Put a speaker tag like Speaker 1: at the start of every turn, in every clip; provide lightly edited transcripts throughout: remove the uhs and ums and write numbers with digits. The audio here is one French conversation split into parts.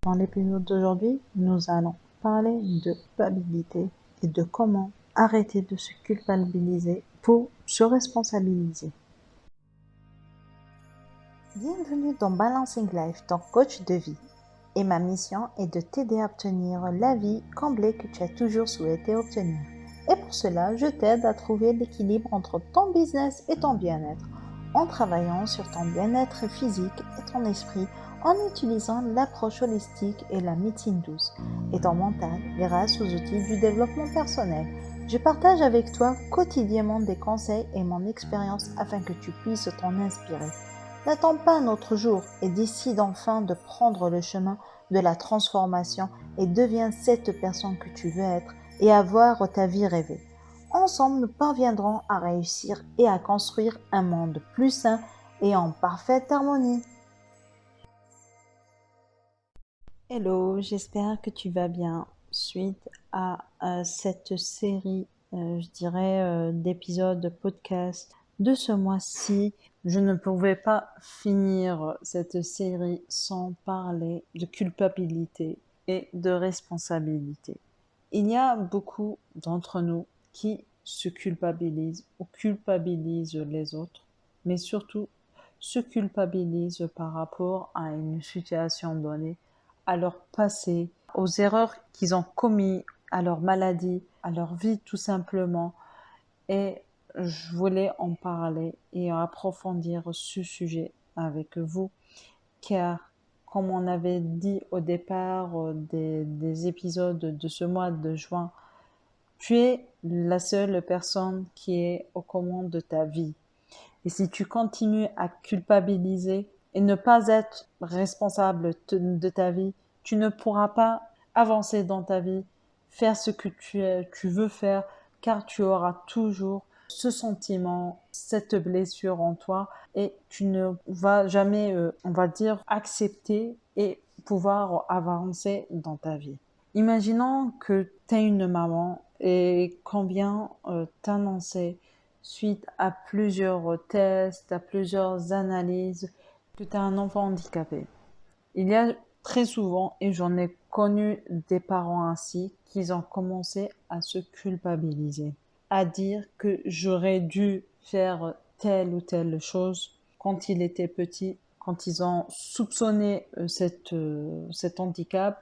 Speaker 1: Dans l'épisode d'aujourd'hui, nous allons parler de culpabilité et de comment arrêter de se culpabiliser pour se responsabiliser. Bienvenue dans Balancing Life, ton coach de vie. Et ma mission est de t'aider à obtenir la vie comblée que tu as toujours souhaité obtenir. Et pour cela, je t'aide à trouver l'équilibre entre ton business et ton bien-être, en travaillant sur ton bien-être physique et ton esprit, en utilisant l'approche holistique et la médecine douce, et ton mental grâce aux outils du développement personnel. Je partage avec toi quotidiennement des conseils et mon expérience afin que tu puisses t'en inspirer. N'attends pas un autre jour et décide enfin de prendre le chemin de la transformation et deviens cette personne que tu veux être et avoir ta vie rêvée. Ensemble, nous parviendrons à réussir et à construire un monde plus sain et en parfaite harmonie. Hello, j'espère que tu vas bien. Suite à cette série, d'épisodes de podcast de ce mois-ci, je ne pouvais pas finir cette série sans parler de culpabilité et de responsabilité. Il y a beaucoup d'entre nous qui se culpabilisent ou culpabilisent les autres, mais surtout se culpabilisent par rapport à une situation donnée, à leur passé, aux erreurs qu'ils ont commises, à leur maladie, à leur vie tout simplement. Et je voulais en parler et approfondir ce sujet avec vous, car comme on avait dit au départ des épisodes de ce mois de juin, tu es la seule personne qui est aux commandes de ta vie. Et si tu continues à culpabiliser et ne pas être responsable de ta vie, tu ne pourras pas avancer dans ta vie, faire ce que tu veux faire, car tu auras toujours ce sentiment, cette blessure en toi, et tu ne vas jamais, accepter et pouvoir avancer dans ta vie. Imaginons que tu es une maman et qu'on vient t'annoncer suite à plusieurs tests, à plusieurs analyses, que tu as un enfant handicapé. Il y a très souvent, et j'en ai connu des parents ainsi, qui ont commencé à se culpabiliser, à dire que j'aurais dû faire telle ou telle chose quand il était petit, quand ils ont soupçonné cet handicap,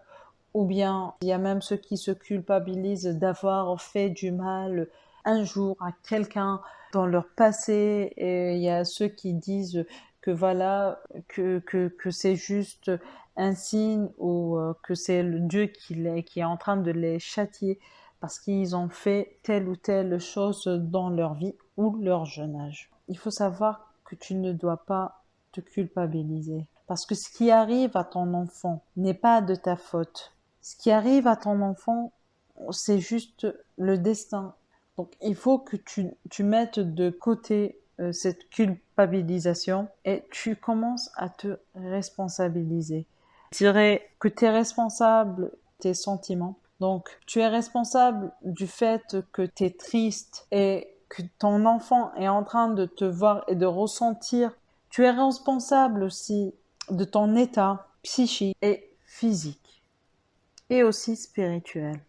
Speaker 1: ou bien il y a même ceux qui se culpabilisent d'avoir fait du mal un jour à quelqu'un dans leur passé, et il y a ceux qui disent que voilà, que c'est juste un signe, ou que c'est le Dieu qui est en train de les châtier parce qu'ils ont fait telle ou telle chose dans leur vie ou leur jeune âge. Il faut savoir que tu ne dois pas te culpabiliser, parce que ce qui arrive à ton enfant n'est pas de ta faute. Ce qui arrive à ton enfant, c'est juste le destin. Donc il faut que tu mettes de côté cette culpabilisation et tu commences à te responsabiliser. Je dirais que tu es responsable de tes sentiments. Donc tu es responsable du fait que tu es triste et que ton enfant est en train de te voir et de ressentir. Tu es responsable aussi de ton état psychique et physique et aussi spirituel.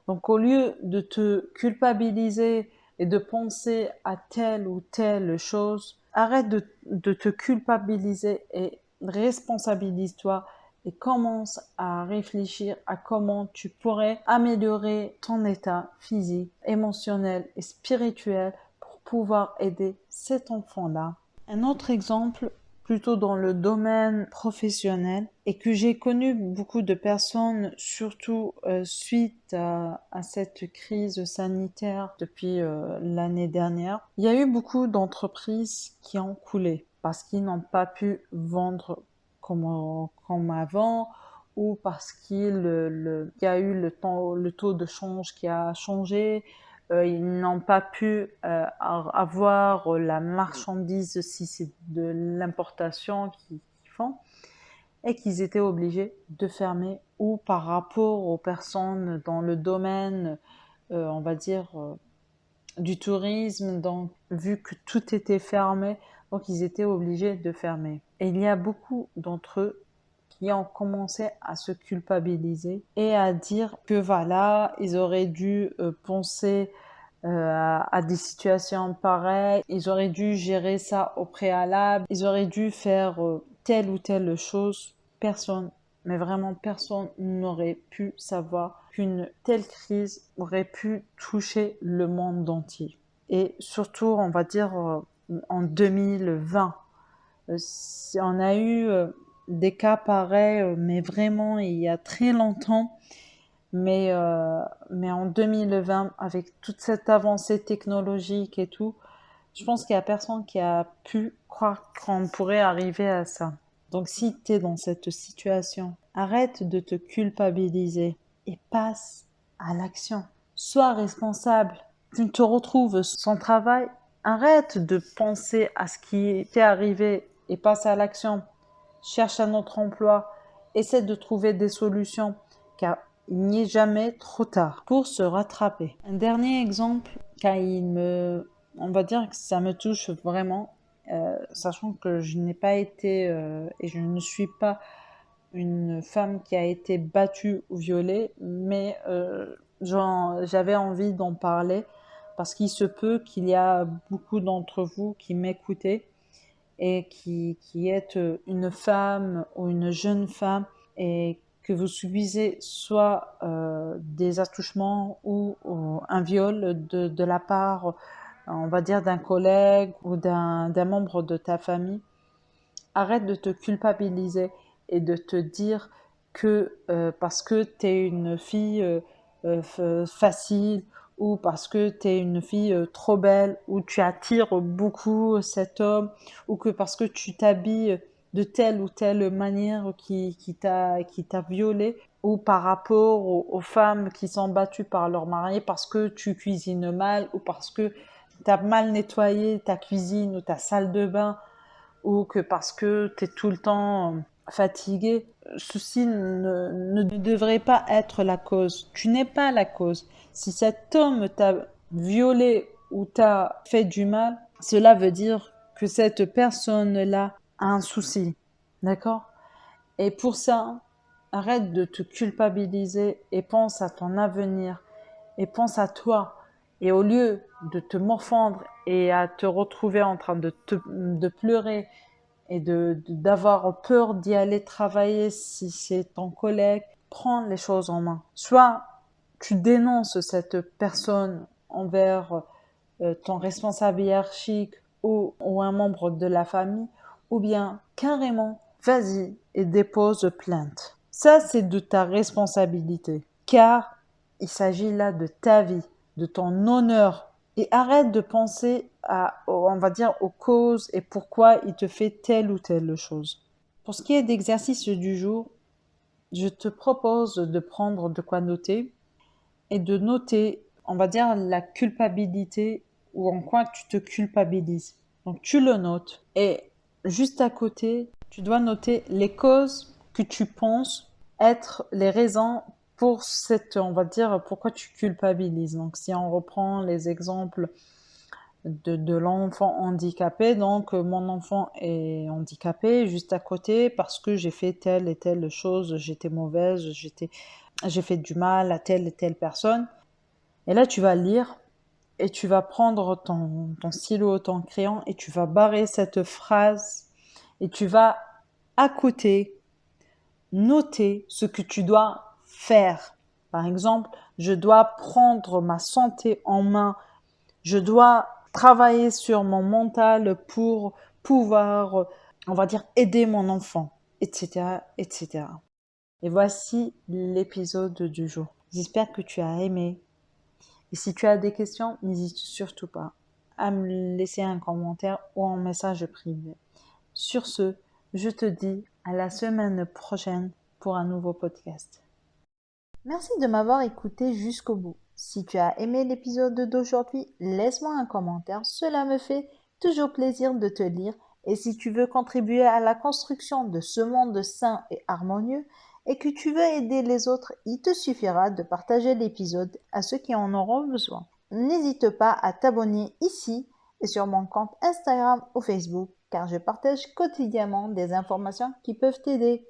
Speaker 1: Donc au lieu de te culpabiliser et de penser à telle ou telle chose, arrête de te culpabiliser et responsabilise-toi et commence à réfléchir à comment tu pourrais améliorer ton état physique, émotionnel et spirituel pour pouvoir aider cet enfant-là. Un autre exemple, plutôt dans le domaine professionnel, et que j'ai connu beaucoup de personnes, surtout suite à cette crise sanitaire depuis l'année dernière. Il y a eu beaucoup d'entreprises qui ont coulé parce qu'ils n'ont pas pu vendre comme avant, ou parce qu'il y a eu le taux de change qui a changé. Ils n'ont pas pu avoir la marchandise si c'est de l'importation qu'ils font, et qu'ils étaient obligés de fermer, ou par rapport aux personnes dans le domaine, du tourisme, donc vu que tout était fermé, donc ils étaient obligés de fermer. Et il y a beaucoup d'entre eux qui ont commencé à se culpabiliser et à dire que voilà, ils auraient dû penser à des situations pareilles, ils auraient dû gérer ça au préalable, ils auraient dû faire telle ou telle chose. Personne, mais vraiment personne n'aurait pu savoir qu'une telle crise aurait pu toucher le monde entier. Et surtout, on va dire en 2020, on a eu des cas pareils, mais vraiment il y a très longtemps. Mais en 2020, avec toute cette avancée technologique et tout, je pense qu'il n'y a personne qui a pu croire qu'on pourrait arriver à ça. Donc si tu es dans cette situation, arrête de te culpabiliser et passe à l'action. Sois responsable. Tu te retrouves sans travail, arrête de penser à ce qui t'est arrivé et passe à l'action. Cherche un autre emploi. Essaie de trouver des solutions, car il n'y est jamais trop tard pour se rattraper. Un dernier exemple, car on va dire que ça me touche vraiment, sachant que je n'ai pas été et je ne suis pas une femme qui a été battue ou violée, mais j'avais envie d'en parler parce qu'il se peut qu'il y a beaucoup d'entre vous qui m'écoutez et qui êtes une femme ou une jeune femme et que vous subissez soit des attouchements ou un viol de la part, on va dire, d'un collègue ou d'un membre de ta famille, arrête de te culpabiliser et de te dire que parce que tu es une fille facile ou parce que tu es une fille trop belle ou tu attires beaucoup cet homme ou que parce que tu t'habilles de telle ou telle manière qui t'a violée ou par rapport aux femmes qui sont battues par leur mari parce que tu cuisines mal ou parce que tu as mal nettoyé ta cuisine ou ta salle de bain ou que parce que tu es tout le temps fatigué, ceci ne devrait pas être la cause. Tu n'es pas la cause. Si cet homme t'a violé ou t'a fait du mal, cela veut dire que cette personne-là a un souci. D'accord? Et pour ça, arrête de te culpabiliser et pense à ton avenir et pense à toi. Et au lieu de te morfondre et à te retrouver en train de pleurer et d'avoir peur d'y aller travailler si c'est ton collègue, prends les choses en main. Soit tu dénonces cette personne envers ton responsable hiérarchique ou un membre de la famille, ou bien carrément, vas-y et dépose plainte. Ça, c'est de ta responsabilité, car il s'agit là de ta vie, de ton honneur. Et arrête de penser on va dire, aux causes et pourquoi il te fait telle ou telle chose. Pour ce qui est d'exercice du jour, je te propose de prendre de quoi noter et de noter, on va dire, la culpabilité ou en quoi tu te culpabilises. Donc tu le notes et juste à côté, tu dois noter les causes que tu penses être les raisons pour on va dire, pourquoi tu culpabilises. Donc si on reprend les exemples de l'enfant handicapé, donc mon enfant est handicapé juste à côté parce que j'ai fait telle et telle chose, j'étais mauvaise, j'ai fait du mal à telle et telle personne. Et là, tu vas lire et tu vas prendre ton stylo, ton crayon et tu vas barrer cette phrase et tu vas à côté noter ce que tu dois faire. Par exemple, je dois prendre ma santé en main, je dois travailler sur mon mental pour pouvoir, on va dire, aider mon enfant, etc., etc. Et voici l'épisode du jour. J'espère que tu as aimé. Et si tu as des questions, n'hésite surtout pas à me laisser un commentaire ou un message privé. Sur ce, je te dis à la semaine prochaine pour un nouveau podcast. Merci de m'avoir écouté jusqu'au bout. Si tu as aimé l'épisode d'aujourd'hui, laisse-moi un commentaire, cela me fait toujours plaisir de te lire. Et si tu veux contribuer à la construction de ce monde sain et harmonieux, et que tu veux aider les autres, il te suffira de partager l'épisode à ceux qui en auront besoin. N'hésite pas à t'abonner ici et sur mon compte Instagram ou Facebook, car je partage quotidiennement des informations qui peuvent t'aider.